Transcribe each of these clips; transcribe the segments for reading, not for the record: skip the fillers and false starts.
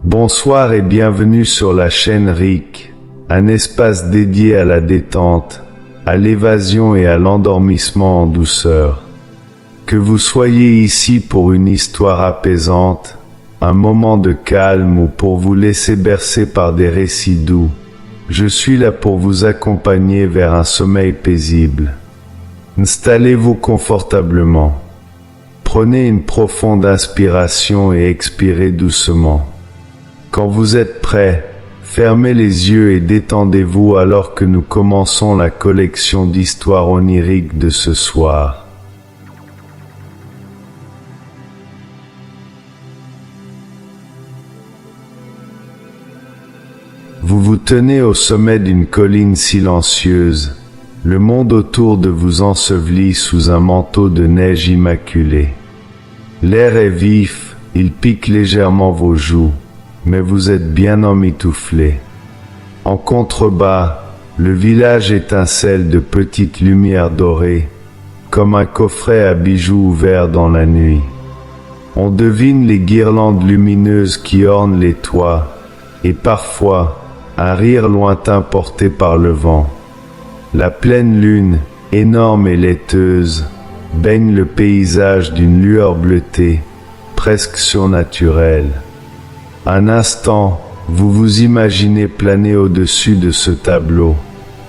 Bonsoir et bienvenue sur la chaîne RIC, un espace dédié à la détente, à l'évasion et à l'endormissement en douceur. Que vous soyez ici pour une histoire apaisante, un moment de calme ou pour vous laisser bercer par des récits doux, je suis là pour vous accompagner vers un sommeil paisible. Installez-vous confortablement. Prenez une profonde inspiration et expirez doucement. Quand vous êtes prêt, fermez les yeux et détendez-vous alors que nous commençons la collection d'histoires oniriques de ce soir. Vous vous tenez au sommet d'une colline silencieuse, le monde autour de vous ensevelit sous un manteau de neige immaculée. L'air est vif, il pique légèrement vos joues, mais vous êtes bien emmitouflé. En contrebas, le village étincelle de petites lumières dorées, comme un coffret à bijoux ouvert dans la nuit. On devine les guirlandes lumineuses qui ornent les toits, et parfois, un rire lointain porté par le vent. La pleine lune, énorme et laiteuse, baigne le paysage d'une lueur bleutée, presque surnaturelle. Un instant, vous vous imaginez planer au-dessus de ce tableau,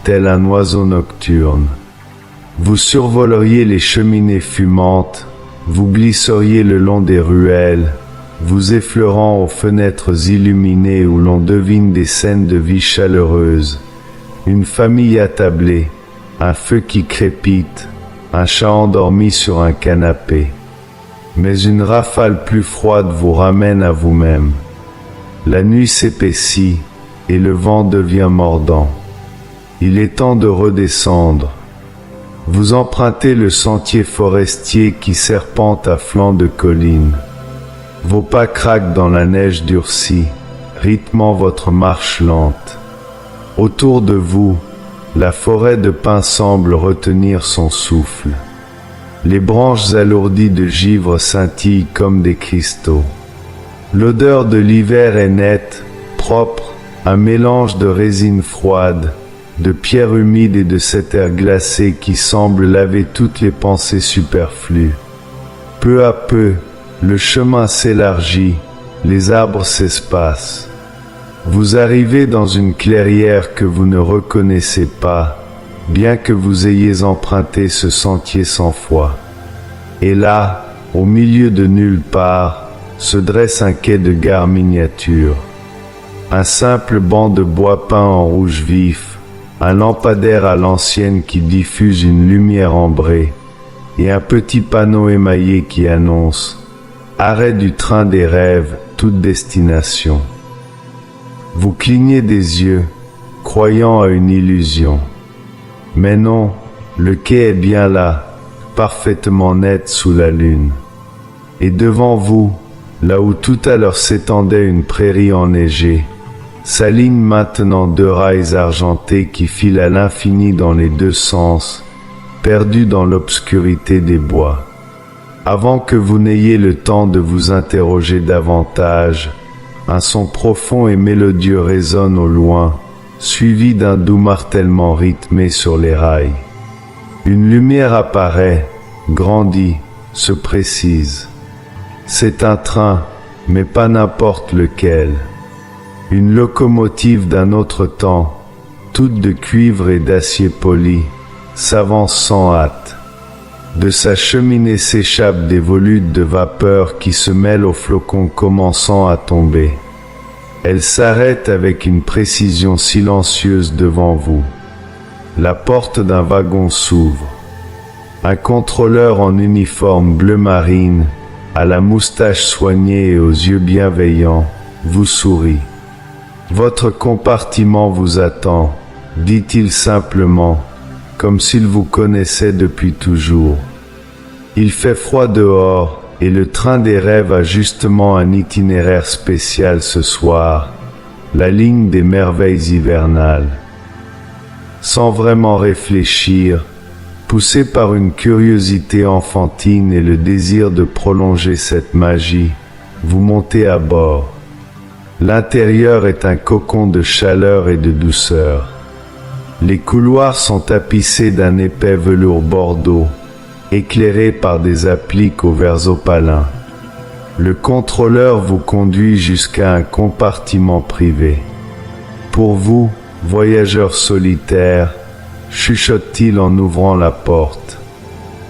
tel un oiseau nocturne. Vous survoleriez les cheminées fumantes, vous glisseriez le long des ruelles, vous effleurant aux fenêtres illuminées où l'on devine des scènes de vie chaleureuse, une famille attablée, un feu qui crépite, un chat endormi sur un canapé. Mais une rafale plus froide vous ramène à vous-même. La nuit s'épaissit et le vent devient mordant. Il est temps de redescendre. Vous empruntez le sentier forestier qui serpente à flanc de colline. Vos pas craquent dans la neige durcie, rythmant votre marche lente. Autour de vous, la forêt de pins semble retenir son souffle. Les branches alourdies de givre scintillent comme des cristaux. L'odeur de l'hiver est nette, propre, un mélange de résine froide, de pierres humides et de cet air glacé qui semble laver toutes les pensées superflues. Peu à peu, le chemin s'élargit, les arbres s'espacent. Vous arrivez dans une clairière que vous ne reconnaissez pas, bien que vous ayez emprunté ce sentier 100 fois. Et là, au milieu de nulle part, se dresse un quai de gare miniature. Un simple banc de bois peint en rouge vif, un lampadaire à l'ancienne qui diffuse une lumière ambrée, et un petit panneau émaillé qui annonce « Arrêt du train des rêves, toute destination ». Vous clignez des yeux, croyant à une illusion. Mais non, le quai est bien là, parfaitement net sous la lune. Et devant vous, là où tout à l'heure s'étendait une prairie enneigée, s'alignent maintenant deux rails argentés qui filent à l'infini dans les deux sens, perdus dans l'obscurité des bois. Avant que vous n'ayez le temps de vous interroger davantage, un son profond et mélodieux résonne au loin, suivi d'un doux martèlement rythmé sur les rails. Une lumière apparaît, grandit, se précise. C'est un train, mais pas n'importe lequel. Une locomotive d'un autre temps, toute de cuivre et d'acier poli, s'avance sans hâte. De sa cheminée s'échappent des volutes de vapeur qui se mêlent aux flocons commençant à tomber. Elle s'arrête avec une précision silencieuse devant vous. La porte d'un wagon s'ouvre. Un contrôleur en uniforme bleu marine, à la moustache soignée et aux yeux bienveillants, vous sourit. Votre compartiment vous attend, dit-il simplement, comme s'il vous connaissait depuis toujours. Il fait froid dehors et le train des rêves a justement un itinéraire spécial ce soir, la ligne des merveilles hivernales. Sans vraiment réfléchir, poussé par une curiosité enfantine et le désir de prolonger cette magie, vous montez à bord. L'intérieur est un cocon de chaleur et de douceur. Les couloirs sont tapissés d'un épais velours bordeaux, éclairés par des appliques aux verres opalins. Le contrôleur vous conduit jusqu'à un compartiment privé. Pour vous, voyageur solitaire, chuchote-t-il en ouvrant la porte.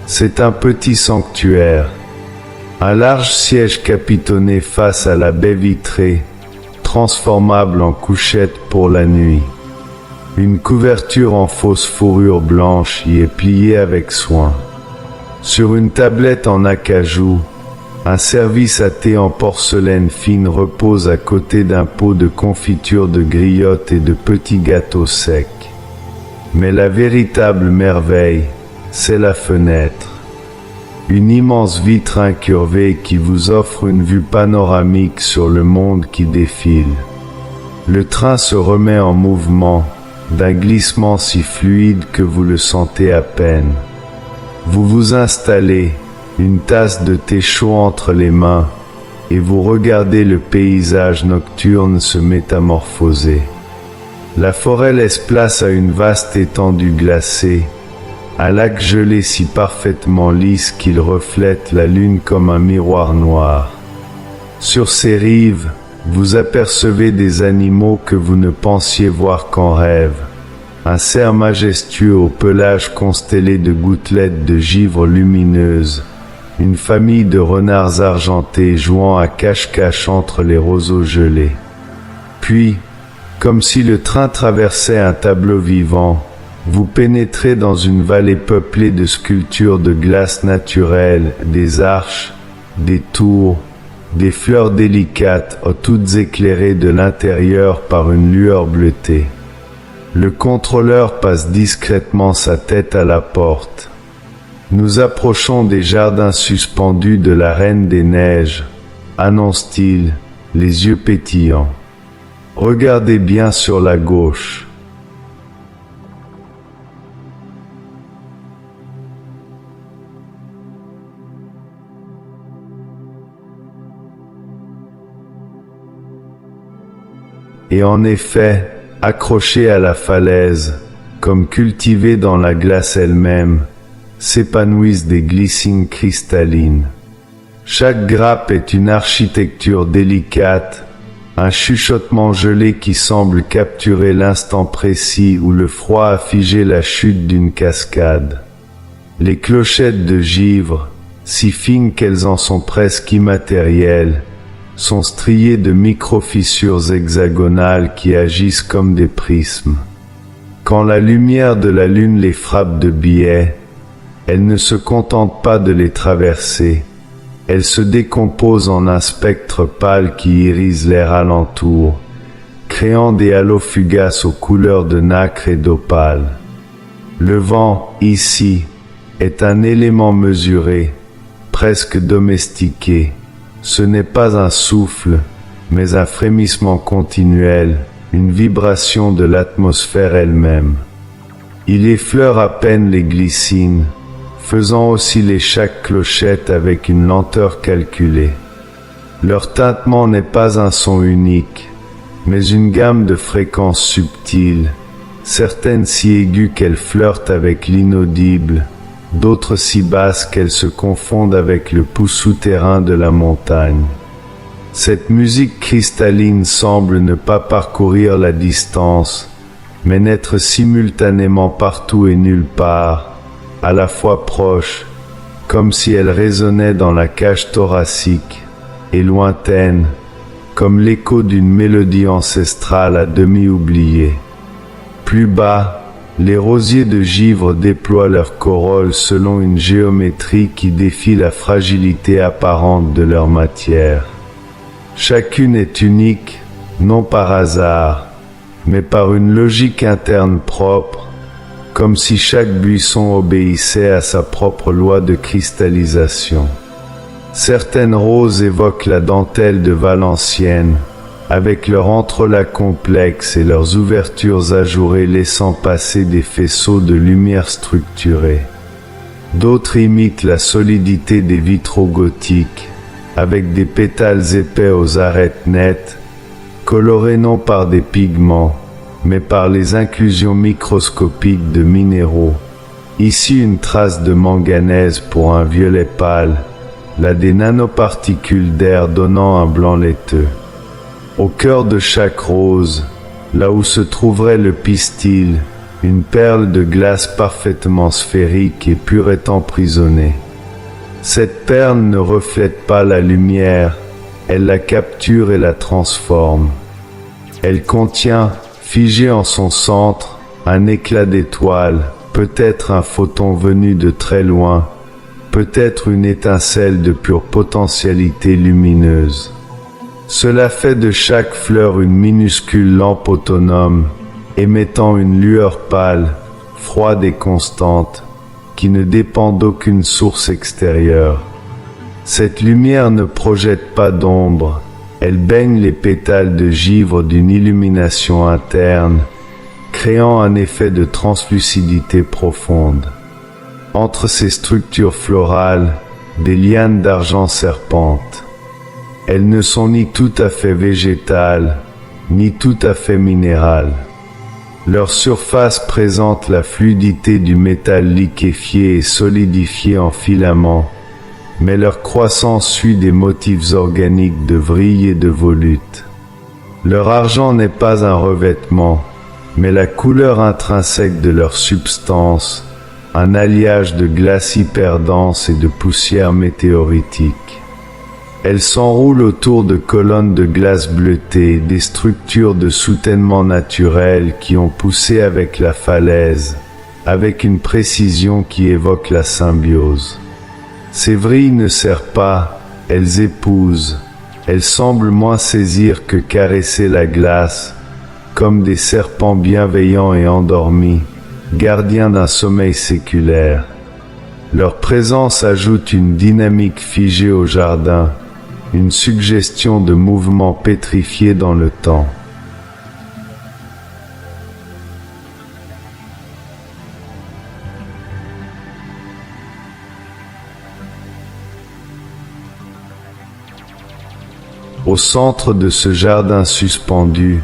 C'est un petit sanctuaire. Un large siège capitonné face à la baie vitrée, transformable en couchette pour la nuit. Une couverture en fausse fourrure blanche y est pliée avec soin. Sur une tablette en acajou, un service à thé en porcelaine fine repose à côté d'un pot de confiture de griottes et de petits gâteaux secs. Mais la véritable merveille, c'est la fenêtre. Une immense vitre incurvée qui vous offre une vue panoramique sur le monde qui défile. Le train se remet en mouvement, d'un glissement si fluide que vous le sentez à peine. Vous vous installez, une tasse de thé chaud entre les mains, et vous regardez le paysage nocturne se métamorphoser. La forêt laisse place à une vaste étendue glacée, un lac gelé si parfaitement lisse qu'il reflète la lune comme un miroir noir. Sur ses rives, vous apercevez des animaux que vous ne pensiez voir qu'en rêve. Un cerf majestueux au pelage constellé de gouttelettes de givre lumineuses, une famille de renards argentés jouant à cache-cache entre les roseaux gelés. Puis, comme si le train traversait un tableau vivant, vous pénétrez dans une vallée peuplée de sculptures de glace naturelle, des arches, des tours, des fleurs délicates, toutes éclairées de l'intérieur par une lueur bleutée. Le contrôleur passe discrètement sa tête à la porte. Nous approchons des jardins suspendus de la Reine des Neiges, annonce-t-il, les yeux pétillants. Regardez bien sur la gauche. Et en effet, accrochés à la falaise, comme cultivés dans la glace elle-même, s'épanouissent des glycines cristallines. Chaque grappe est une architecture délicate, un chuchotement gelé qui semble capturer l'instant précis où le froid a figé la chute d'une cascade. Les clochettes de givre, si fines qu'elles en sont presque immatérielles, sont striées de micro-fissures hexagonales qui agissent comme des prismes. Quand la lumière de la lune les frappe de biais, elle ne se contente pas de les traverser, elle se décompose en un spectre pâle qui irise l'air alentour, créant des halos fugaces aux couleurs de nacre et d'opale. Le vent, ici, est un élément mesuré, presque domestiqué. Ce n'est pas un souffle, mais un frémissement continuel, une vibration de l'atmosphère elle-même. Il effleure à peine les glycines, faisant osciller chaque clochette avec une lenteur calculée. Leur tintement n'est pas un son unique, mais une gamme de fréquences subtiles, certaines si aiguës qu'elles flirtent avec l'inaudible, d'autres si basses qu'elles se confondent avec le pouls souterrain de la montagne. Cette musique cristalline semble ne pas parcourir la distance, mais n'être simultanément partout et nulle part, à la fois proche, comme si elle résonnait dans la cage thoracique, et lointaine, comme l'écho d'une mélodie ancestrale à demi oubliée. Plus bas, les rosiers de givre déploient leurs corolles selon une géométrie qui défie la fragilité apparente de leur matière. Chacune est unique, non par hasard, mais par une logique interne propre, comme si chaque buisson obéissait à sa propre loi de cristallisation. Certaines roses évoquent la dentelle de Valenciennes, avec leurs entrelacs complexes et leurs ouvertures ajourées laissant passer des faisceaux de lumière structurée. D'autres imitent la solidité des vitraux gothiques, avec des pétales épais aux arêtes nettes, coloré non par des pigments, mais par les inclusions microscopiques de minéraux. Ici une trace de manganèse pour un violet pâle, là des nanoparticules d'air donnant un blanc laiteux. Au cœur de chaque rose, là où se trouverait le pistil, une perle de glace parfaitement sphérique et pure est emprisonnée. Cette perle ne reflète pas la lumière, elle la capture et la transforme. Elle contient, figé en son centre, un éclat d'étoile, peut-être un photon venu de très loin, peut-être une étincelle de pure potentialité lumineuse. Cela fait de chaque fleur une minuscule lampe autonome, émettant une lueur pâle, froide et constante, qui ne dépend d'aucune source extérieure. Cette lumière ne projette pas d'ombre, elle baigne les pétales de givre d'une illumination interne, créant un effet de translucidité profonde. Entre ces structures florales, des lianes d'argent serpentent. Elles ne sont ni tout à fait végétales, ni tout à fait minérales. Leur surface présente la fluidité du métal liquéfié et solidifié en filaments, mais leur croissance suit des motifs organiques de vrille et de volute. Leur argent n'est pas un revêtement, mais la couleur intrinsèque de leur substance, un alliage de glace hyperdense et de poussière météoritique. Elles s'enroulent autour de colonnes de glace bleutée, des structures de soutènement naturel qui ont poussé avec la falaise, avec une précision qui évoque la symbiose. Ces vrilles ne serrent pas, elles épousent, elles semblent moins saisir que caresser la glace, comme des serpents bienveillants et endormis, gardiens d'un sommeil séculaire. Leur présence ajoute une dynamique figée au jardin, une suggestion de mouvement pétrifié dans le temps. Au centre de ce jardin suspendu,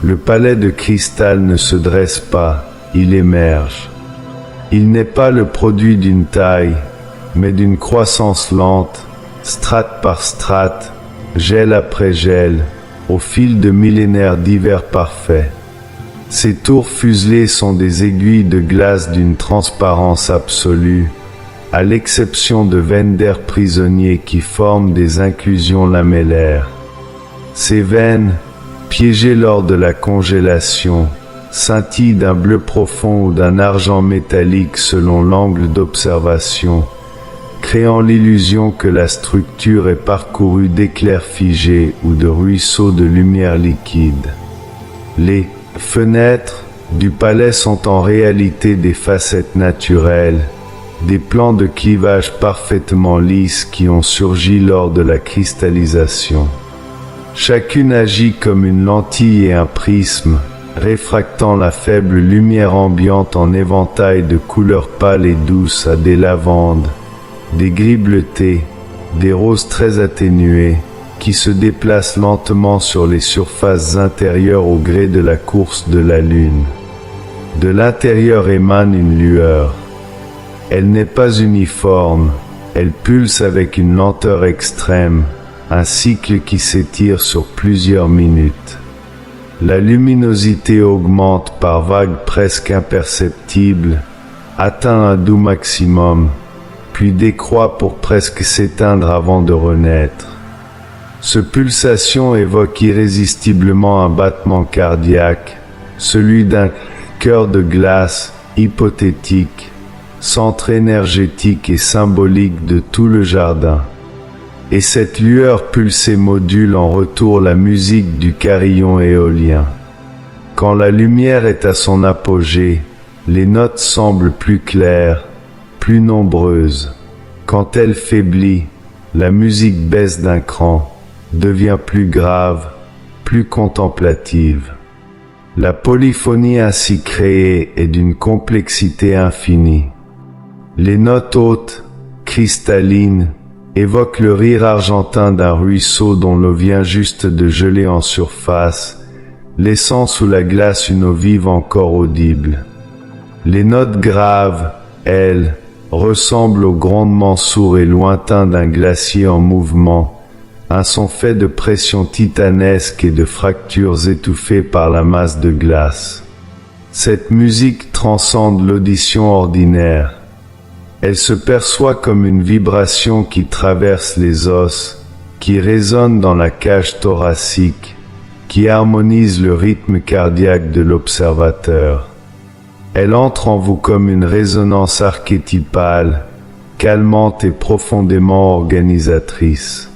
le palais de cristal ne se dresse pas, il émerge. Il n'est pas le produit d'une taille, mais d'une croissance lente, strate par strate, gel après gel, au fil de millénaires d'hiver parfaits. Ces tours fuselées sont des aiguilles de glace d'une transparence absolue, à l'exception de veines d'air prisonnier qui forment des inclusions lamellaires. Ces veines, piégées lors de la congélation, scintillent d'un bleu profond ou d'un argent métallique selon l'angle d'observation, créant l'illusion que la structure est parcourue d'éclairs figés ou de ruisseaux de lumière liquide. Les fenêtres du palais sont en réalité des facettes naturelles, des plans de clivage parfaitement lisses qui ont surgi lors de la cristallisation. Chacune agit comme une lentille et un prisme, réfractant la faible lumière ambiante en éventail de couleurs pâles et douces à des lavandes, des gris bleutés, des roses très atténuées, qui se déplacent lentement sur les surfaces intérieures au gré de la course de la lune. De l'intérieur émane une lueur. Elle n'est pas uniforme, elle pulse avec une lenteur extrême, un cycle qui s'étire sur plusieurs minutes. La luminosité augmente par vagues presque imperceptibles, atteint un doux maximum, puis décroît pour presque s'éteindre avant de renaître. Ce pulsation évoque irrésistiblement un battement cardiaque, celui d'un cœur de glace hypothétique, centre énergétique et symbolique de tout le jardin. Et cette lueur pulsée module en retour la musique du carillon éolien. Quand la lumière est à son apogée, les notes semblent plus claires, plus nombreuses. Quand elle faiblit, la musique baisse d'un cran, devient plus grave, plus contemplative. La polyphonie ainsi créée est d'une complexité infinie. Les notes hautes, cristallines, évoque le rire argentin d'un ruisseau dont l'eau vient juste de geler en surface, laissant sous la glace une eau vive encore audible. Les notes graves, elles, ressemblent au grondement sourd et lointain d'un glacier en mouvement, un son fait de pression titanesque et de fractures étouffées par la masse de glace. Cette musique transcende l'audition ordinaire. Elle se perçoit comme une vibration qui traverse les os, qui résonne dans la cage thoracique, qui harmonise le rythme cardiaque de l'observateur. Elle entre en vous comme une résonance archétypale, calmante et profondément organisatrice.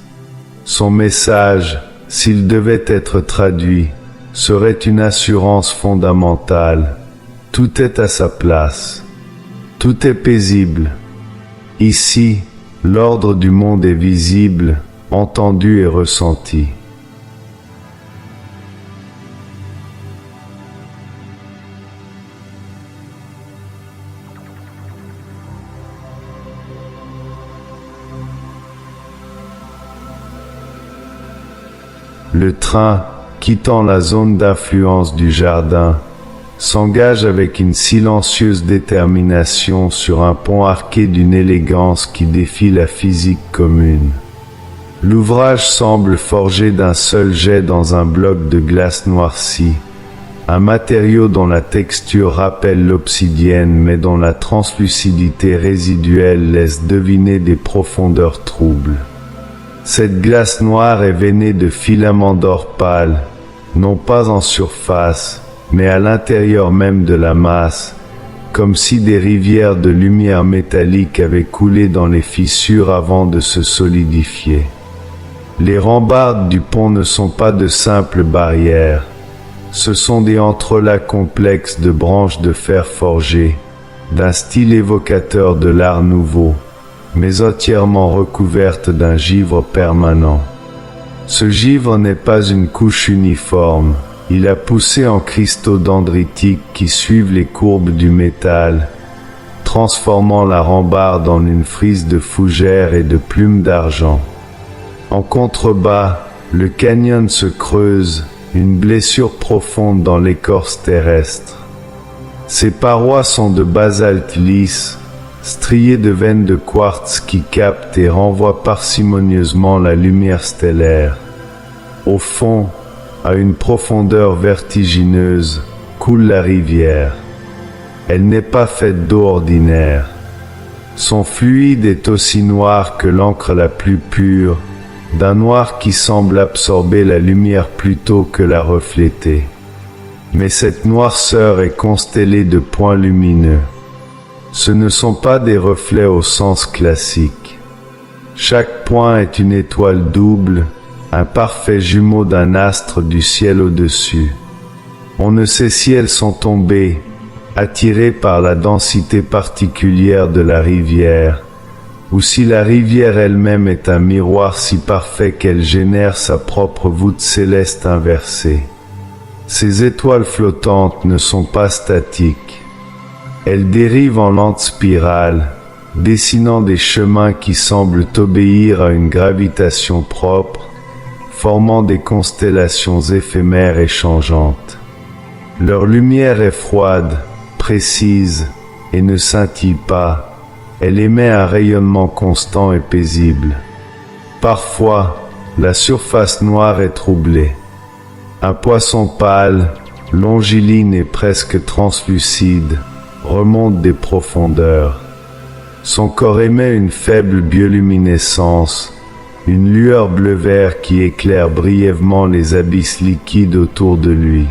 Son message, s'il devait être traduit, serait une assurance fondamentale. Tout est à sa place. Tout est paisible. Ici, l'ordre du monde est visible, entendu et ressenti. Le train, quittant la zone d'influence du jardin, s'engage avec une silencieuse détermination sur un pont arqué d'une élégance qui défie la physique commune. L'ouvrage semble forgé d'un seul jet dans un bloc de glace noircie, un matériau dont la texture rappelle l'obsidienne mais dont la translucidité résiduelle laisse deviner des profondeurs troubles. Cette glace noire est veinée de filaments d'or pâle, non pas en surface, mais à l'intérieur même de la masse, comme si des rivières de lumière métallique avaient coulé dans les fissures avant de se solidifier. Les rambardes du pont ne sont pas de simples barrières, ce sont des entrelacs complexes de branches de fer forgées, d'un style évocateur de l'art nouveau, mais entièrement recouverte d'un givre permanent. Ce givre n'est pas une couche uniforme, il a poussé en cristaux dendritiques qui suivent les courbes du métal, transformant la rambarde en une frise de fougères et de plumes d'argent. En contrebas, le canyon se creuse, une blessure profonde dans l'écorce terrestre. Ses parois sont de basalte lisse, striées de veines de quartz qui captent et renvoient parcimonieusement la lumière stellaire. Au fond, à une profondeur vertigineuse, coule la rivière. Elle n'est pas faite d'eau ordinaire. Son fluide est aussi noir que l'encre la plus pure, d'un noir qui semble absorber la lumière plutôt que la refléter. Mais cette noirceur est constellée de points lumineux. Ce ne sont pas des reflets au sens classique. Chaque point est une étoile double, un parfait jumeau d'un astre du ciel au-dessus. On ne sait si elles sont tombées, attirées par la densité particulière de la rivière, ou si la rivière elle-même est un miroir si parfait qu'elle génère sa propre voûte céleste inversée. Ces étoiles flottantes ne sont pas statiques. Elles dérivent en lente spirale, dessinant des chemins qui semblent obéir à une gravitation propre, formant des constellations éphémères et changeantes. Leur lumière est froide, précise, et ne scintille pas. Elle émet un rayonnement constant et paisible. Parfois, la surface noire est troublée. Un poisson pâle, longiligne et presque translucide, remonte des profondeurs. Son corps émet une faible bioluminescence, une lueur bleu-vert qui éclaire brièvement les abysses liquides autour de lui.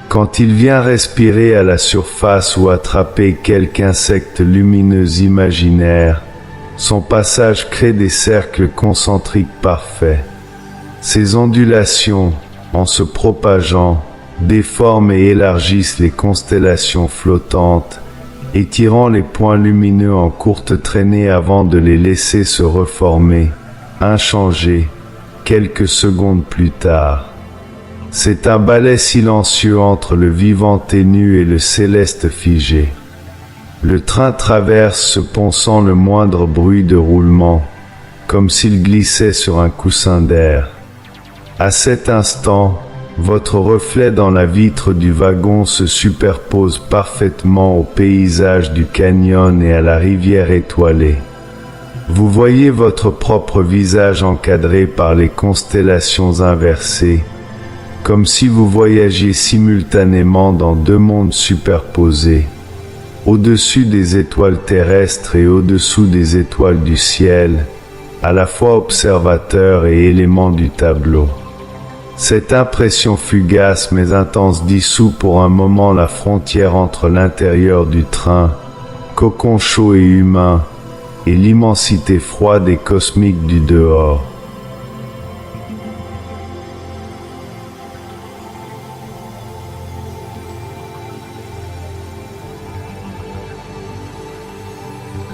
Quand il vient respirer à la surface ou attraper quelque insecte lumineux imaginaire, son passage crée des cercles concentriques parfaits. Ces ondulations, en se propageant, déforment et élargissent les constellations flottantes, étirant les points lumineux en courte traînée avant de les laisser se reformer, inchangés, quelques secondes plus tard. C'est un ballet silencieux entre le vivant ténu et le céleste figé. Le train traverse ce pont sans le moindre bruit de roulement, comme s'il glissait sur un coussin d'air. À cet instant, votre reflet dans la vitre du wagon se superpose parfaitement au paysage du canyon et à la rivière étoilée. Vous voyez votre propre visage encadré par les constellations inversées, comme si vous voyagiez simultanément dans deux mondes superposés, au-dessus des étoiles terrestres et au-dessous des étoiles du ciel, à la fois observateur et élément du tableau. Cette impression fugace mais intense dissout pour un moment la frontière entre l'intérieur du train, cocon chaud et humain, et l'immensité froide et cosmique du dehors.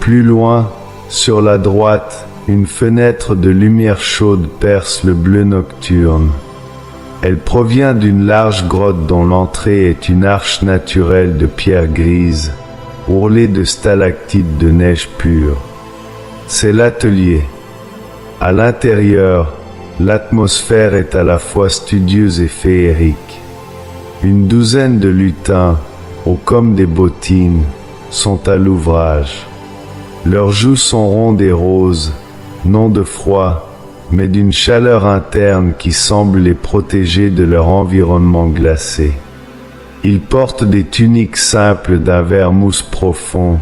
Plus loin, sur la droite, une fenêtre de lumière chaude perce le bleu nocturne. Elle provient d'une large grotte dont l'entrée est une arche naturelle de pierre grise, ourlée de stalactites de neige pure. C'est l'atelier. À l'intérieur, l'atmosphère est à la fois studieuse et féerique. Une douzaine de lutins, hauts comme des bottines, sont à l'ouvrage. Leurs joues sont rondes et roses, non de froid, mais d'une chaleur interne qui semble les protéger de leur environnement glacé. Ils portent des tuniques simples d'un vert mousse profond,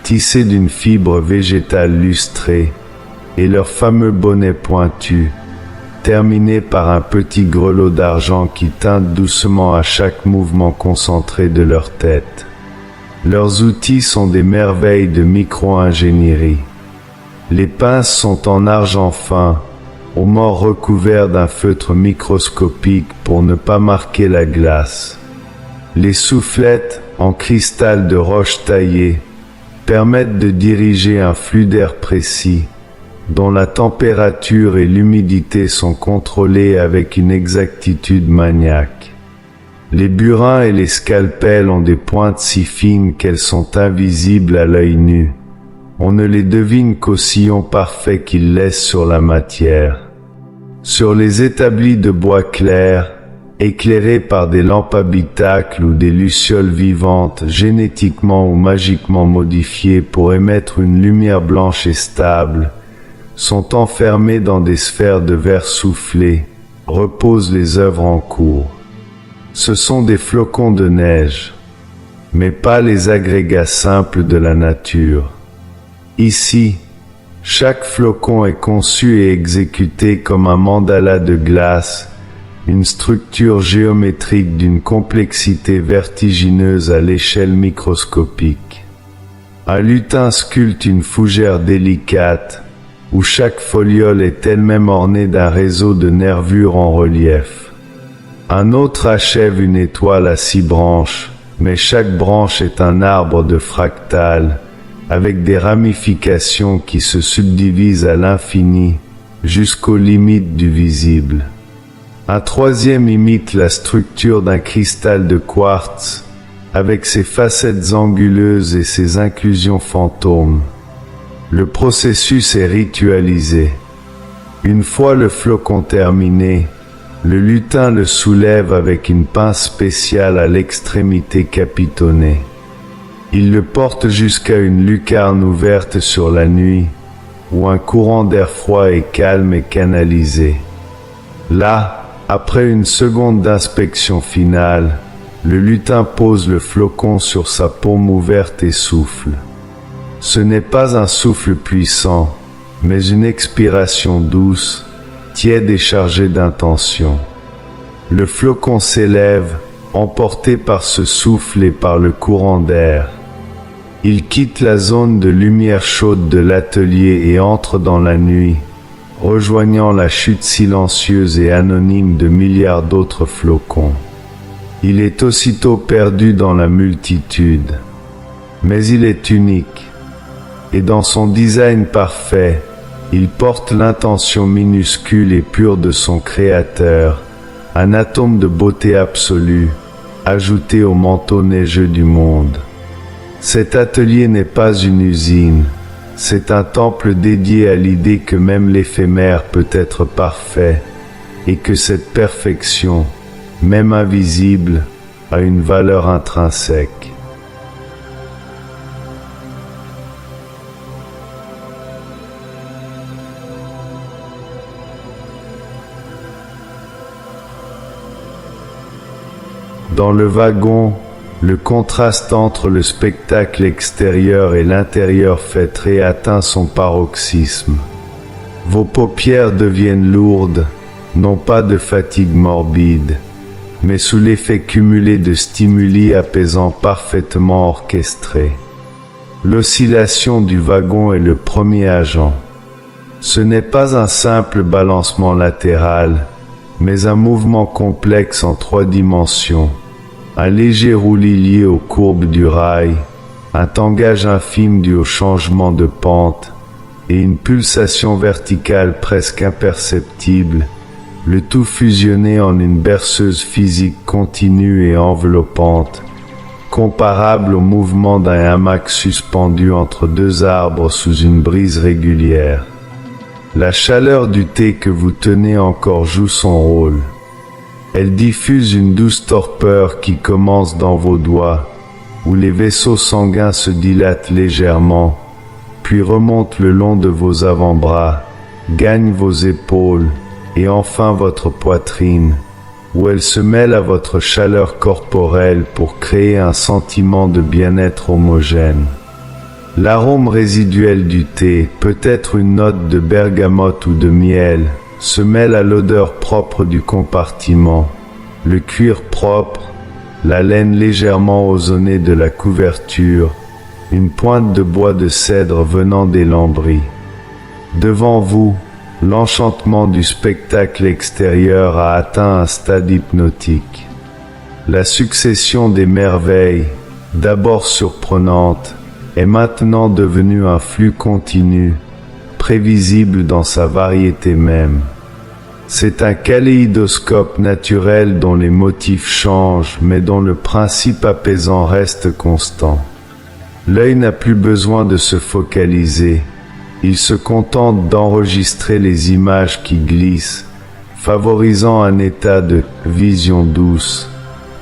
tissées d'une fibre végétale lustrée, et leur fameux bonnet pointu, terminé par un petit grelot d'argent qui teinte doucement à chaque mouvement concentré de leur tête. Leurs outils sont des merveilles de micro-ingénierie. Les pinces sont en argent fin, au mort recouvert d'un feutre microscopique pour ne pas marquer la glace. Les soufflettes, en cristal de roche taillée, permettent de diriger un flux d'air précis, dont la température et l'humidité sont contrôlées avec une exactitude maniaque. Les burins et les scalpels ont des pointes si fines qu'elles sont invisibles à l'œil nu. On ne les devine qu'au sillon parfait qu'ils laissent sur la matière. Sur les établis de bois clair, éclairés par des lampes habitacles ou des lucioles vivantes génétiquement ou magiquement modifiées pour émettre une lumière blanche et stable, sont enfermées dans des sphères de verre soufflé, reposent les œuvres en cours. Ce sont des flocons de neige, mais pas les agrégats simples de la nature. Ici, chaque flocon est conçu et exécuté comme un mandala de glace, une structure géométrique d'une complexité vertigineuse à l'échelle microscopique. Un lutin sculpte une fougère délicate, où chaque foliole est elle-même ornée d'un réseau de nervures en relief. Un autre achève une étoile à 6 branches, mais chaque branche est un arbre de fractales, avec des ramifications qui se subdivisent à l'infini, jusqu'aux limites du visible. Un troisième imite la structure d'un cristal de quartz, avec ses facettes anguleuses et ses inclusions fantômes. Le processus est ritualisé. Une fois le flocon terminé, le lutin le soulève avec une pince spéciale à l'extrémité capitonnée. Il le porte jusqu'à une lucarne ouverte sur la nuit, où un courant d'air froid et calme est canalisé. Là, après une seconde d'inspection finale, le lutin pose le flocon sur sa paume ouverte et souffle. Ce n'est pas un souffle puissant, mais une expiration douce, tiède et chargée d'intention. Le flocon s'élève, emporté par ce souffle et par le courant d'air. Il quitte la zone de lumière chaude de l'atelier et entre dans la nuit, rejoignant la chute silencieuse et anonyme de milliards d'autres flocons. Il est aussitôt perdu dans la multitude, mais il est unique, et dans son design parfait, il porte l'intention minuscule et pure de son créateur, un atome de beauté absolue, ajouté au manteau neigeux du monde. Cet atelier n'est pas une usine, C'est un temple dédié à l'idée que même l'éphémère peut être parfait et que cette perfection, même invisible, a une valeur intrinsèque. Dans le wagon, le contraste entre le spectacle extérieur et l'intérieur fêtré atteint son paroxysme. Vos paupières deviennent lourdes, non pas de fatigue morbide, mais sous l'effet cumulé de stimuli apaisants parfaitement orchestrés. L'oscillation du wagon est le premier agent. Ce n'est pas un simple balancement latéral, mais un mouvement complexe en 3 dimensions. Un léger roulis lié aux courbes du rail, un tangage infime dû au changement de pente, et une pulsation verticale presque imperceptible, le tout fusionné en une berceuse physique continue et enveloppante, comparable au mouvement d'un hamac suspendu entre 2 arbres sous une brise régulière. La chaleur du thé que vous tenez encore joue son rôle. Elle diffuse une douce torpeur qui commence dans vos doigts, où les vaisseaux sanguins se dilatent légèrement, puis remontent le long de vos avant-bras, gagnent vos épaules, et enfin votre poitrine, où elle se mêle à votre chaleur corporelle pour créer un sentiment de bien-être homogène. L'arôme résiduel du thé, peut-être une note de bergamote ou de miel, se mêle à l'odeur propre du compartiment, le cuir propre, la laine légèrement ozonée de la couverture, une pointe de bois de cèdre venant des lambris. Devant vous, l'enchantement du spectacle extérieur a atteint un stade hypnotique. La succession des merveilles, d'abord surprenante, est maintenant devenue un flux continu, prévisible dans sa variété même. C'est un kaléidoscope naturel dont les motifs changent, mais dont le principe apaisant reste constant. L'œil n'a plus besoin de se focaliser, il se contente d'enregistrer les images qui glissent, favorisant un état de vision douce,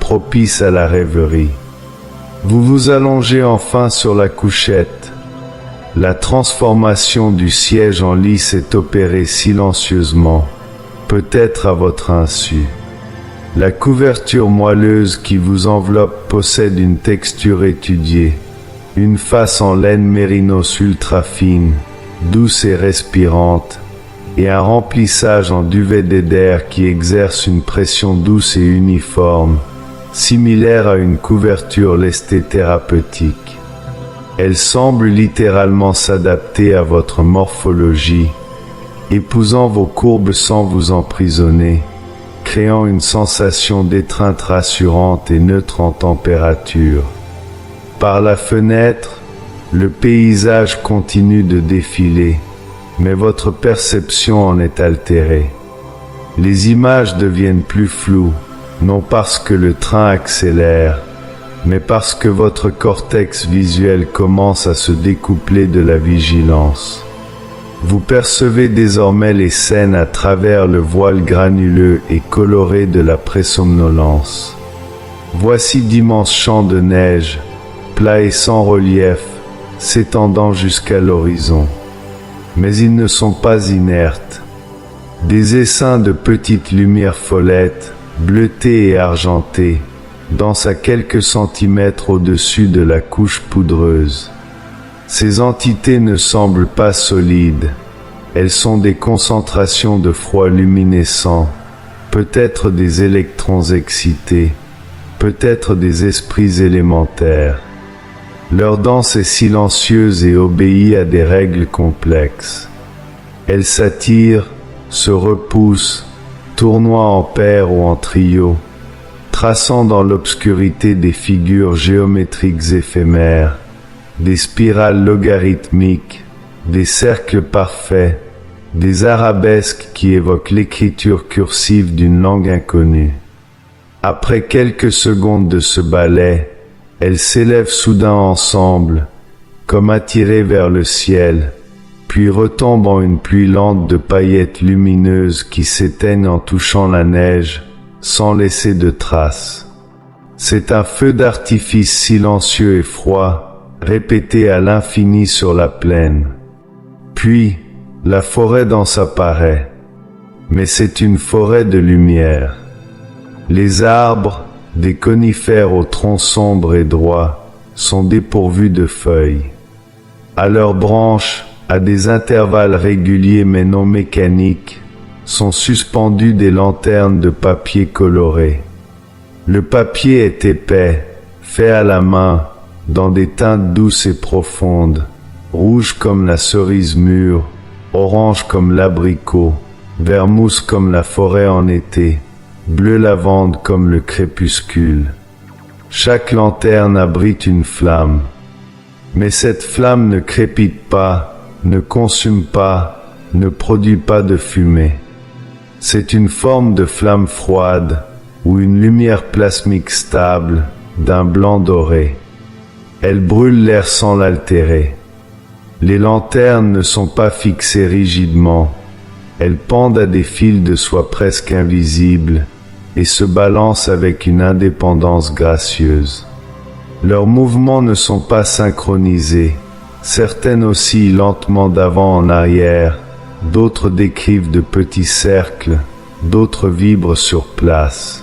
propice à la rêverie. Vous vous allongez enfin sur la couchette. La transformation du siège en lit s'est opérée silencieusement, peut-être à votre insu. La couverture moelleuse qui vous enveloppe possède une texture étudiée, une face en laine mérinos ultra fine, douce et respirante, et un remplissage en duvet d'éder qui exerce une pression douce et uniforme, similaire à une couverture lestée thérapeutique. Elle semble littéralement s'adapter à votre morphologie, épousant vos courbes sans vous emprisonner, créant une sensation d'étreinte rassurante et neutre en température. Par la fenêtre, le paysage continue de défiler, mais votre perception en est altérée. Les images deviennent plus floues, non parce que le train accélère, mais parce que votre cortex visuel commence à se découpler de la vigilance. Vous percevez désormais les scènes à travers le voile granuleux et coloré de la présomnolence. Voici d'immenses champs de neige, plats et sans relief, s'étendant jusqu'à l'horizon. Mais ils ne sont pas inertes. Des essaims de petites lumières follettes, bleutées et argentées, dansent à quelques centimètres au-dessus de la couche poudreuse. Ces entités ne semblent pas solides. Elles sont des concentrations de froid luminescent, peut-être des électrons excités, peut-être des esprits élémentaires. Leur danse est silencieuse et obéit à des règles complexes. Elles s'attirent, se repoussent, tournoient en paire ou en trio, traçant dans l'obscurité des figures géométriques éphémères, des spirales logarithmiques, des cercles parfaits, des arabesques qui évoquent l'écriture cursive d'une langue inconnue. Après quelques secondes de ce ballet, elles s'élèvent soudain ensemble, comme attirés vers le ciel, puis retombent en une pluie lente de paillettes lumineuses qui s'éteignent en touchant la neige, sans laisser de traces. C'est un feu d'artifice silencieux et froid, répété à l'infini sur la plaine. Puis, la forêt dense apparaît. Mais c'est une forêt de lumière. Les arbres, des conifères aux troncs sombres et droits, sont dépourvus de feuilles. À leurs branches, à des intervalles réguliers mais non mécaniques, sont suspendues des lanternes de papier coloré. Le papier est épais, fait à la main, dans des teintes douces et profondes, rouge comme la cerise mûre, orange comme l'abricot, vert mousse comme la forêt en été, bleu lavande comme le crépuscule. Chaque lanterne abrite une flamme. Mais cette flamme ne crépite pas, ne consume pas, ne produit pas de fumée. C'est une forme de flamme froide, ou une lumière plasmique stable, d'un blanc doré. Elle brûle l'air sans l'altérer. Les lanternes ne sont pas fixées rigidement. Elles pendent à des fils de soie presque invisibles et se balancent avec une indépendance gracieuse. Leurs mouvements ne sont pas synchronisés. Certaines oscillent lentement d'avant en arrière, d'autres décrivent de petits cercles, d'autres vibrent sur place.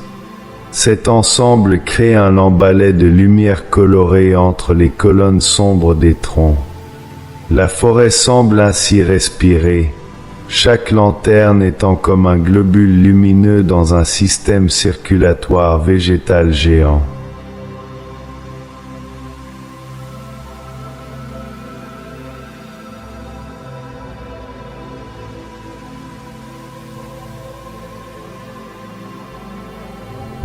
Cet ensemble crée un emballet de lumière colorée entre les colonnes sombres des troncs. La forêt semble ainsi respirer, chaque lanterne étant comme un globule lumineux dans un système circulatoire végétal géant.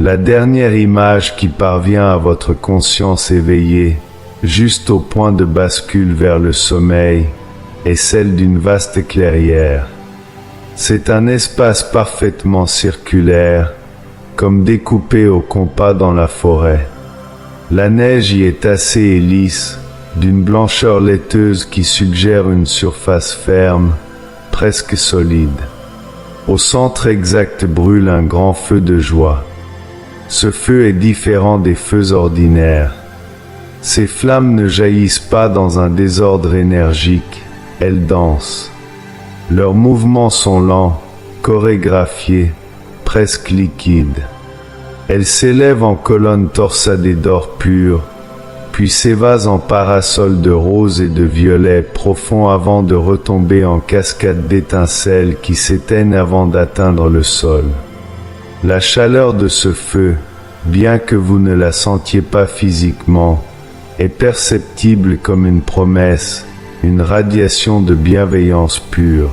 La dernière image qui parvient à votre conscience éveillée, juste au point de bascule vers le sommeil, est celle d'une vaste clairière. C'est un espace parfaitement circulaire, comme découpé au compas dans la forêt. La neige y est tassée et lisse, d'une blancheur laiteuse qui suggère une surface ferme, presque solide. Au centre exact brûle un grand feu de joie. Ce feu est différent des feux ordinaires. Ces flammes ne jaillissent pas dans un désordre énergique, elles dansent. Leurs mouvements sont lents, chorégraphiés, presque liquides. Elles s'élèvent en colonnes torsadées d'or pur, puis s'évasent en parasols de rose et de violet profonds avant de retomber en cascades d'étincelles qui s'éteignent avant d'atteindre le sol. La chaleur de ce feu, bien que vous ne la sentiez pas physiquement, est perceptible comme une promesse, une radiation de bienveillance pure.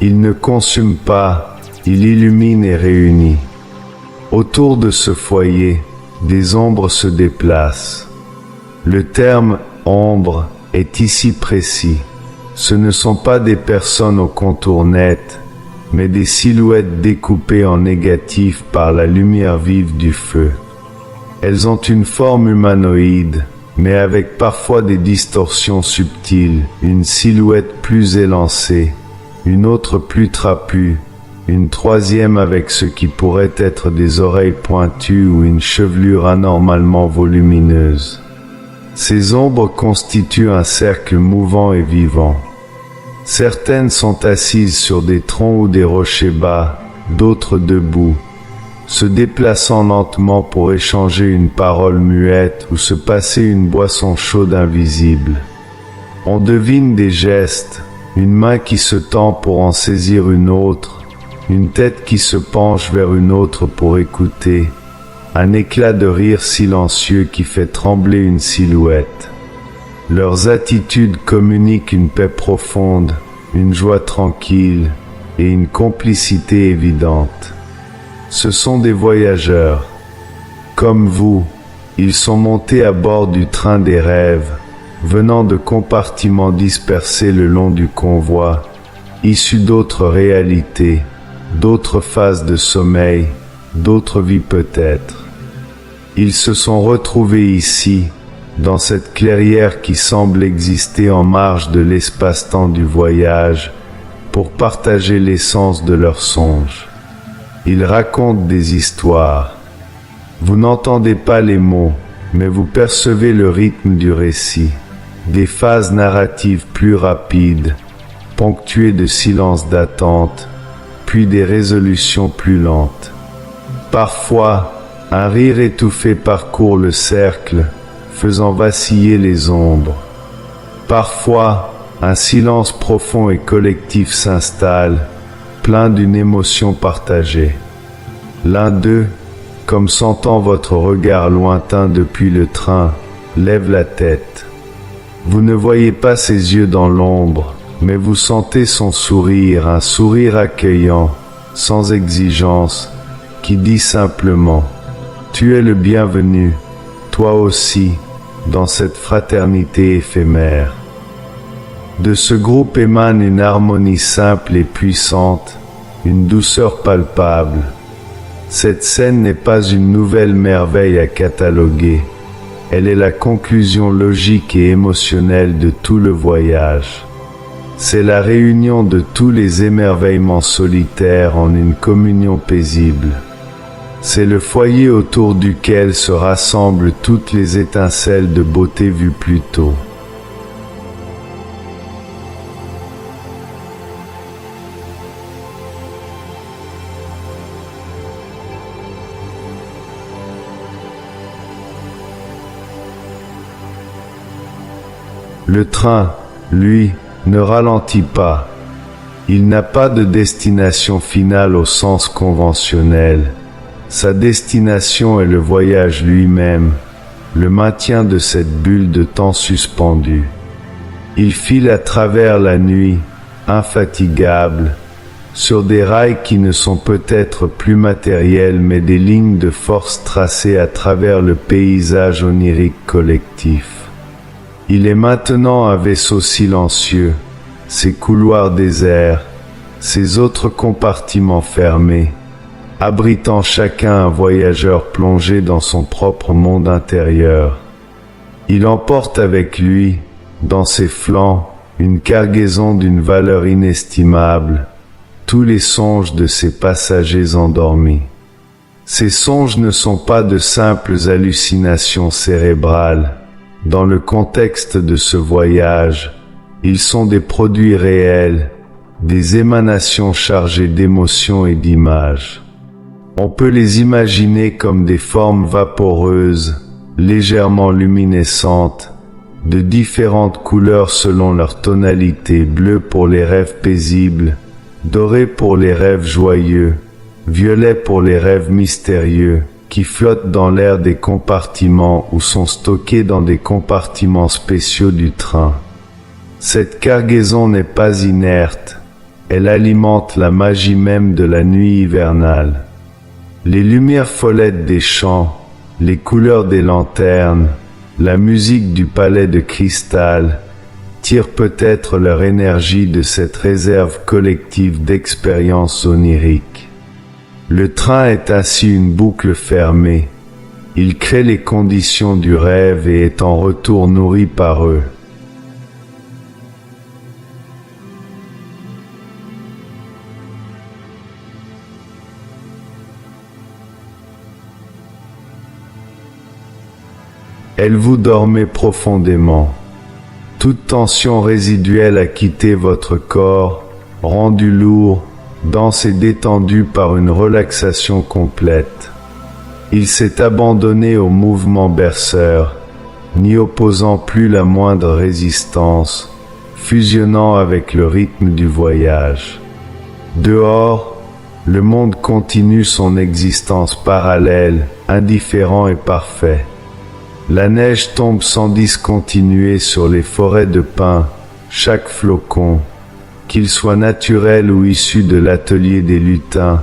Il ne consume pas, il illumine et réunit. Autour de ce foyer, des ombres se déplacent. Le terme « ombre » est ici précis. Ce ne sont pas des personnes au contour net, mais des silhouettes découpées en négatif par la lumière vive du feu. Elles ont une forme humanoïde, mais avec parfois des distorsions subtiles, une silhouette plus élancée, une autre plus trapue, une troisième avec ce qui pourrait être des oreilles pointues ou une chevelure anormalement volumineuse. Ces ombres constituent un cercle mouvant et vivant. Certaines sont assises sur des troncs ou des rochers bas, d'autres debout, se déplaçant lentement pour échanger une parole muette ou se passer une boisson chaude invisible. On devine des gestes, une main qui se tend pour en saisir une autre, une tête qui se penche vers une autre pour écouter, un éclat de rire silencieux qui fait trembler une silhouette. Leurs attitudes communiquent une paix profonde, une joie tranquille et une complicité évidente. Ce sont des voyageurs. Comme vous, ils sont montés à bord du train des rêves, venant de compartiments dispersés le long du convoi, issus d'autres réalités, d'autres phases de sommeil, d'autres vies peut-être. Ils se sont retrouvés ici, dans cette clairière qui semble exister en marge de l'espace-temps du voyage, pour partager l'essence de leurs songes. Ils racontent des histoires. Vous n'entendez pas les mots, mais vous percevez le rythme du récit, des phases narratives plus rapides, ponctuées de silences d'attente, puis des résolutions plus lentes. Parfois, un rire étouffé parcourt le cercle, faisant vaciller les ombres. Parfois, un silence profond et collectif s'installe, plein d'une émotion partagée. L'un d'eux, comme sentant votre regard lointain depuis le train, lève la tête. Vous ne voyez pas ses yeux dans l'ombre, mais vous sentez son sourire, un sourire accueillant, sans exigence, qui dit simplement « Tu es le bienvenu, toi aussi, dans cette fraternité éphémère ». De ce groupe émane une harmonie simple et puissante, une douceur palpable. Cette scène n'est pas une nouvelle merveille à cataloguer, elle est la conclusion logique et émotionnelle de tout le voyage. C'est la réunion de tous les émerveillements solitaires en une communion paisible. C'est le foyer autour duquel se rassemblent toutes les étincelles de beauté vues plus tôt. Le train, lui, ne ralentit pas. Il n'a pas de destination finale au sens conventionnel. Sa destination est le voyage lui-même, le maintien de cette bulle de temps suspendue. Il file à travers la nuit, infatigable, sur des rails qui ne sont peut-être plus matériels mais des lignes de force tracées à travers le paysage onirique collectif. Il est maintenant un vaisseau silencieux, ses couloirs déserts, ses autres compartiments fermés, abritant chacun un voyageur plongé dans son propre monde intérieur. Il emporte avec lui, dans ses flancs, une cargaison d'une valeur inestimable, tous les songes de ses passagers endormis. Ces songes ne sont pas de simples hallucinations cérébrales. Dans le contexte de ce voyage, ils sont des produits réels, des émanations chargées d'émotions et d'images. On peut les imaginer comme des formes vaporeuses, légèrement luminescentes, de différentes couleurs selon leur tonalité, bleu pour les rêves paisibles, doré pour les rêves joyeux, violet pour les rêves mystérieux, qui flottent dans l'air des compartiments ou sont stockés dans des compartiments spéciaux du train. Cette cargaison n'est pas inerte, elle alimente la magie même de la nuit hivernale. Les lumières follettes des champs, les couleurs des lanternes, la musique du palais de cristal, tirent peut-être leur énergie de cette réserve collective d'expériences oniriques. Le train est ainsi une boucle fermée. Il crée les conditions du rêve et est en retour nourri par eux. Elle vous dormait profondément. Toute tension résiduelle a quitté votre corps, rendu lourd, dense et détendu par une relaxation complète. Il s'est abandonné au mouvement berceur, n'y opposant plus la moindre résistance, fusionnant avec le rythme du voyage. Dehors, le monde continue son existence parallèle, indifférent et parfait. La neige tombe sans discontinuer sur les forêts de pins, chaque flocon, qu'il soit naturel ou issu de l'atelier des lutins,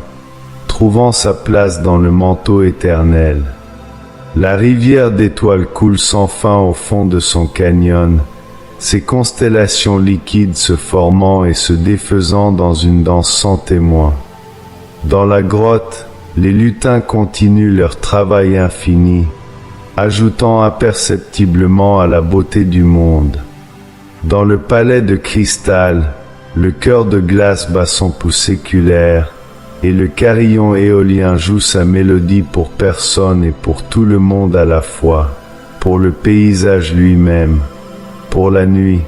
trouvant sa place dans le manteau éternel. La rivière d'étoiles coule sans fin au fond de son canyon, ses constellations liquides se formant et se défaisant dans une danse sans témoin. Dans la grotte, les lutins continuent leur travail infini, ajoutant imperceptiblement à la beauté du monde. Dans le palais de cristal, le cœur de glace bat son pouls séculaire, et le carillon éolien joue sa mélodie pour personne et pour tout le monde à la fois, pour le paysage lui-même, pour la nuit,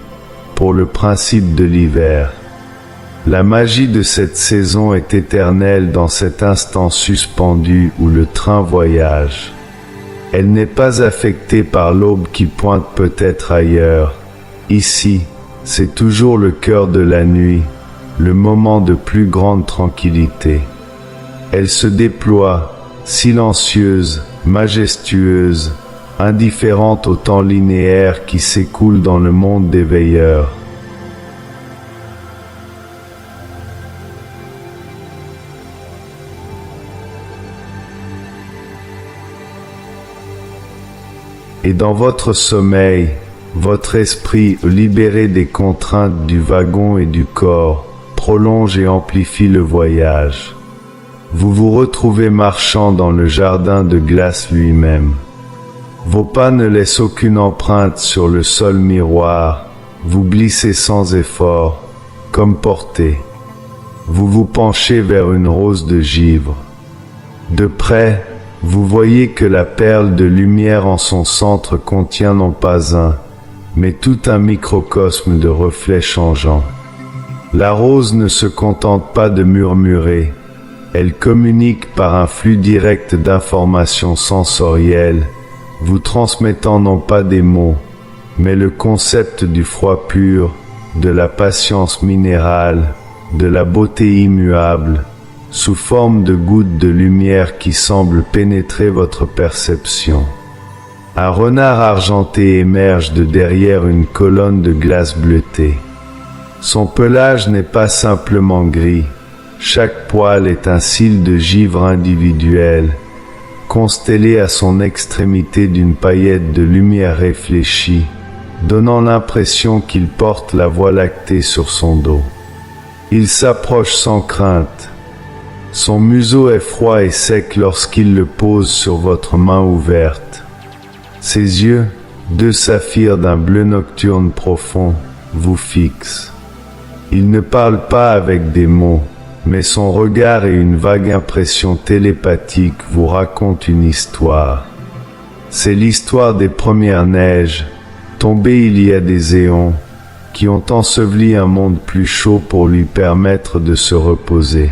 pour le principe de l'hiver. La magie de cette saison est éternelle dans cet instant suspendu où le train voyage. Elle n'est pas affectée par l'aube qui pointe peut-être ailleurs. Ici, c'est toujours le cœur de la nuit, le moment de plus grande tranquillité. Elle se déploie, silencieuse, majestueuse, indifférente au temps linéaire qui s'écoule dans le monde des veilleurs. Et dans votre sommeil, votre esprit, libéré des contraintes du wagon et du corps, prolonge et amplifie le voyage. Vous vous retrouvez marchant dans le jardin de glace lui-même. Vos pas ne laissent aucune empreinte sur le sol miroir, vous glissez sans effort, comme porté. Vous vous penchez vers une rose de givre. De près, vous voyez que la perle de lumière en son centre contient non pas un, mais tout un microcosme de reflets changeants. La rose ne se contente pas de murmurer, elle communique par un flux direct d'informations sensorielles, vous transmettant non pas des mots, mais le concept du froid pur, de la patience minérale, de la beauté immuable, sous forme de gouttes de lumière qui semblent pénétrer votre perception. Un renard argenté émerge de derrière une colonne de glace bleutée. Son pelage n'est pas simplement gris, chaque poil est un cil de givre individuel, constellé à son extrémité d'une paillette de lumière réfléchie, donnant l'impression qu'il porte la Voie lactée sur son dos. Il s'approche sans crainte. Son museau est froid et sec lorsqu'il le pose sur votre main ouverte. Ses yeux, deux saphirs d'un bleu nocturne profond, vous fixent. Il ne parle pas avec des mots, mais son regard et une vague impression télépathique vous racontent une histoire. C'est l'histoire des premières neiges, tombées il y a des éons, qui ont enseveli un monde plus chaud pour lui permettre de se reposer.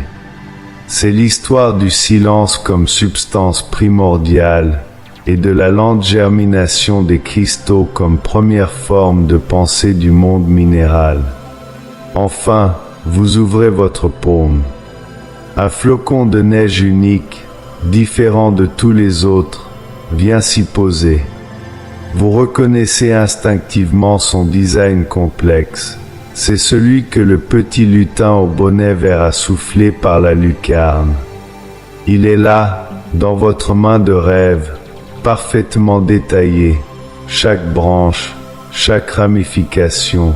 C'est l'histoire du silence comme substance primordiale et de la lente germination des cristaux comme première forme de pensée du monde minéral. Enfin, vous ouvrez votre paume. Un flocon de neige unique, différent de tous les autres, vient s'y poser. Vous reconnaissez instinctivement son design complexe. C'est celui que le petit lutin au bonnet vert a soufflé par la lucarne. Il est là, dans votre main de rêve, parfaitement détaillé, chaque branche, chaque ramification,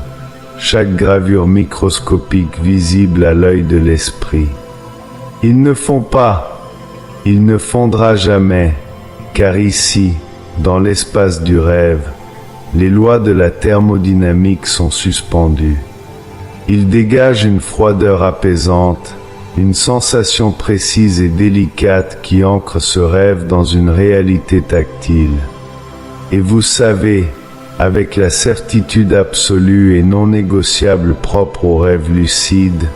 chaque gravure microscopique visible à l'œil de l'esprit. Ils ne font pas, il ne fondra jamais, car ici, dans l'espace du rêve, les lois de la thermodynamique sont suspendues. Il dégage une froideur apaisante, une sensation précise et délicate qui ancre ce rêve dans une réalité tactile. Et vous savez, avec la certitude absolue et non négociable propre au rêve lucide,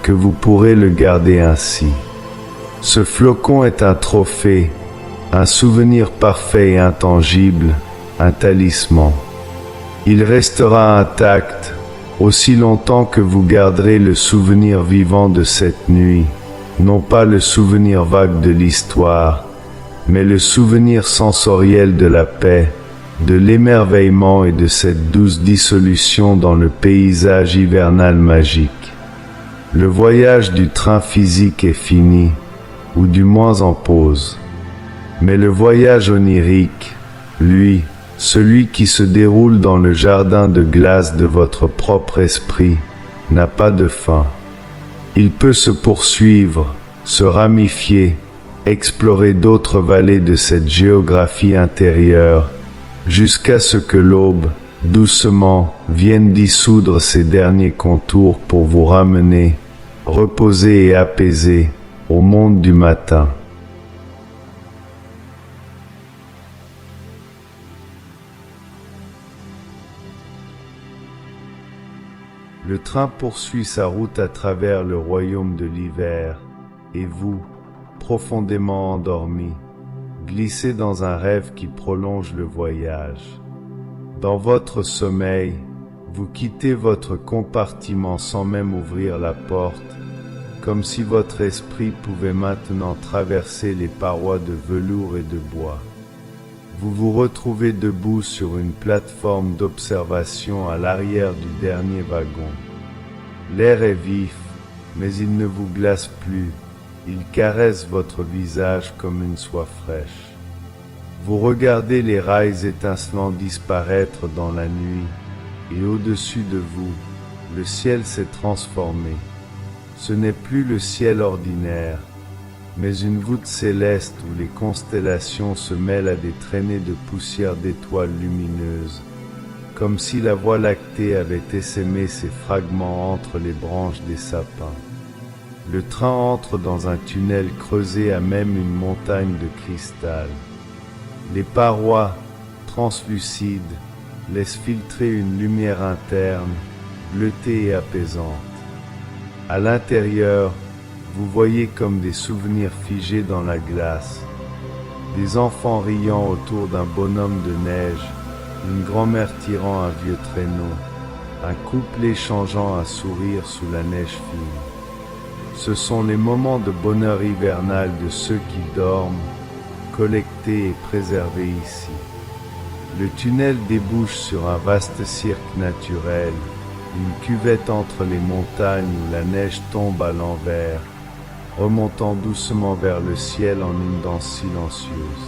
que vous pourrez le garder ainsi. Ce flocon est un trophée, un souvenir parfait et intangible, un talisman. Il restera intact aussi longtemps que vous garderez le souvenir vivant de cette nuit, non pas le souvenir vague de l'histoire, mais le souvenir sensoriel de la paix, de l'émerveillement et de cette douce dissolution dans le paysage hivernal magique. Le voyage du train physique est fini, ou du moins en pause. Mais le voyage onirique, lui, celui qui se déroule dans le jardin de glace de votre propre esprit, n'a pas de fin. Il peut se poursuivre, se ramifier, Explorez d'autres vallées de cette géographie intérieure, jusqu'à ce que l'aube, doucement, vienne dissoudre ses derniers contours pour vous ramener, reposé et apaisé, au monde du matin. Le train poursuit sa route à travers le royaume de l'hiver, et vous, profondément endormi, glissez dans un rêve qui prolonge le voyage. Dans votre sommeil, vous quittez votre compartiment sans même ouvrir la porte, comme si votre esprit pouvait maintenant traverser les parois de velours et de bois. Vous vous retrouvez debout sur une plateforme d'observation à l'arrière du dernier wagon. L'air est vif, mais il ne vous glace plus, il caresse votre visage comme une soie fraîche. Vous regardez les rails étincelants disparaître dans la nuit, et au-dessus de vous, le ciel s'est transformé. Ce n'est plus le ciel ordinaire, mais une voûte céleste où les constellations se mêlent à des traînées de poussière d'étoiles lumineuses, comme si la Voie lactée avait essaimé ses fragments entre les branches des sapins. Le train entre dans un tunnel creusé à même une montagne de cristal. Les parois, translucides, laissent filtrer une lumière interne, bleutée et apaisante. À l'intérieur, vous voyez comme des souvenirs figés dans la glace, des enfants riant autour d'un bonhomme de neige, une grand-mère tirant un vieux traîneau, un couple échangeant un sourire sous la neige fine. Ce sont les moments de bonheur hivernal de ceux qui dorment, collectés et préservés ici. Le tunnel débouche sur un vaste cirque naturel, une cuvette entre les montagnes où la neige tombe à l'envers, remontant doucement vers le ciel en une danse silencieuse.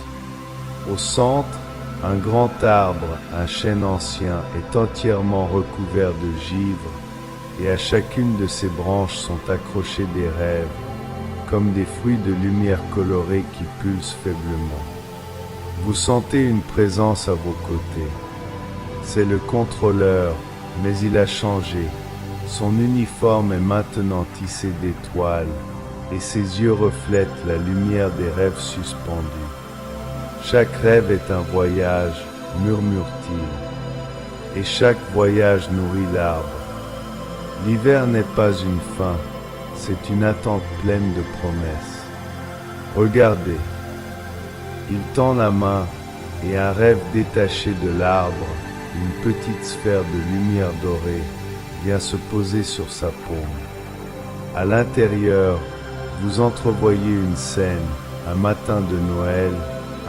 Au centre, un grand arbre, un chêne ancien, est entièrement recouvert de givre, et à chacune de ses branches sont accrochés des rêves, comme des fruits de lumière colorée qui pulsent faiblement. Vous sentez une présence à vos côtés. C'est le contrôleur, mais il a changé. Son uniforme est maintenant tissé d'étoiles, et ses yeux reflètent la lumière des rêves suspendus. Chaque rêve est un voyage, murmure-t-il, et chaque voyage nourrit l'arbre. L'hiver n'est pas une fin, c'est une attente pleine de promesses. Regardez, il tend la main, et un rêve détaché de l'arbre, une petite sphère de lumière dorée, vient se poser sur sa paume. À l'intérieur, vous entrevoyez une scène, un matin de Noël,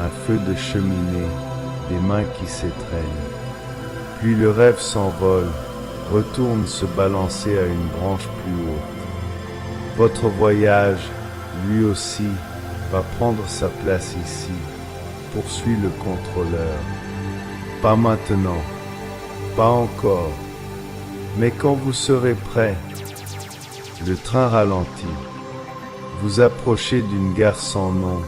un feu de cheminée, des mains qui s'étreignent. Puis le rêve s'envole, retourne se balancer à une branche plus haute. Votre voyage, lui aussi, va prendre sa place ici, poursuit le contrôleur. Pas maintenant, pas encore, mais quand vous serez prêt, le train ralentit. Vous approchez d'une gare sans nom,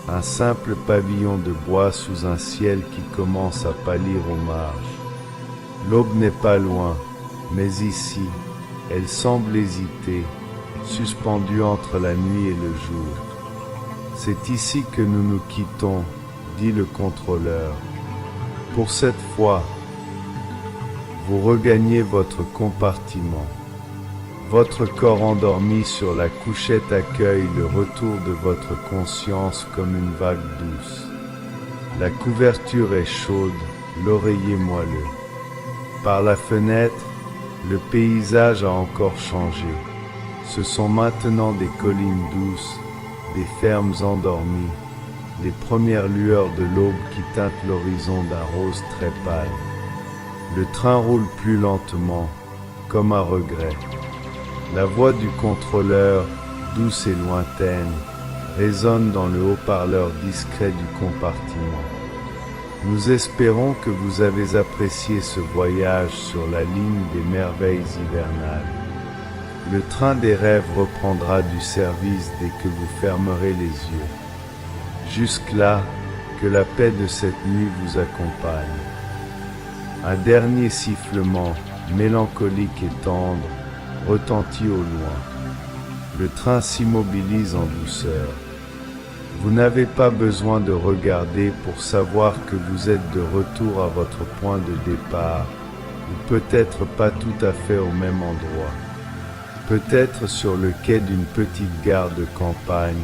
un simple pavillon de bois sous un ciel qui commence à pâlir aux marges. L'aube n'est pas loin, mais ici, elle semble hésiter, suspendue entre la nuit et le jour. C'est ici que nous nous quittons, dit le contrôleur. Pour cette fois, vous regagnez votre compartiment. Votre corps endormi sur la couchette accueille le retour de votre conscience comme une vague douce. La couverture est chaude, l'oreiller moelleux. Par la fenêtre, le paysage a encore changé. Ce sont maintenant des collines douces, des fermes endormies, les premières lueurs de l'aube qui teintent l'horizon d'un rose très pâle. Le train roule plus lentement, comme à regret. La voix du contrôleur, douce et lointaine, résonne dans le haut-parleur discret du compartiment. Nous espérons que vous avez apprécié ce voyage sur la ligne des merveilles hivernales. Le train des rêves reprendra du service dès que vous fermerez les yeux. Jusque-là, que la paix de cette nuit vous accompagne. Un dernier sifflement, mélancolique et tendre, retentit au loin. Le train s'immobilise en douceur. Vous n'avez pas besoin de regarder pour savoir que vous êtes de retour à votre point de départ, ou peut-être pas tout à fait au même endroit. Peut-être sur le quai d'une petite gare de campagne,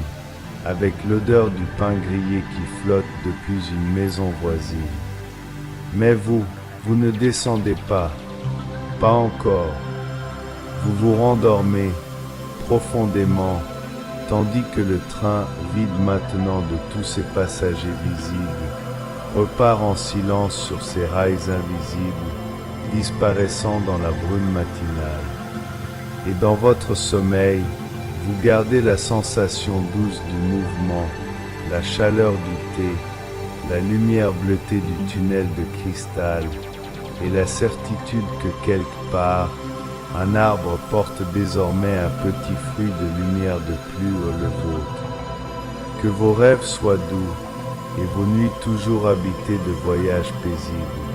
avec l'odeur du pain grillé qui flotte depuis une maison voisine. Mais vous ne descendez pas encore. Vous vous rendormez profondément, tandis que le train, vide maintenant de tous ses passagers visibles, repart en silence sur ses rails invisibles, disparaissant dans la brume matinale. Et dans votre sommeil, vous gardez la sensation douce du mouvement, la chaleur du thé, la lumière bleutée du tunnel de cristal et la certitude que quelque part, un arbre porte désormais un petit fruit de lumière de plus le vôtre. Que vos rêves soient doux et vos nuits toujours habitées de voyages paisibles.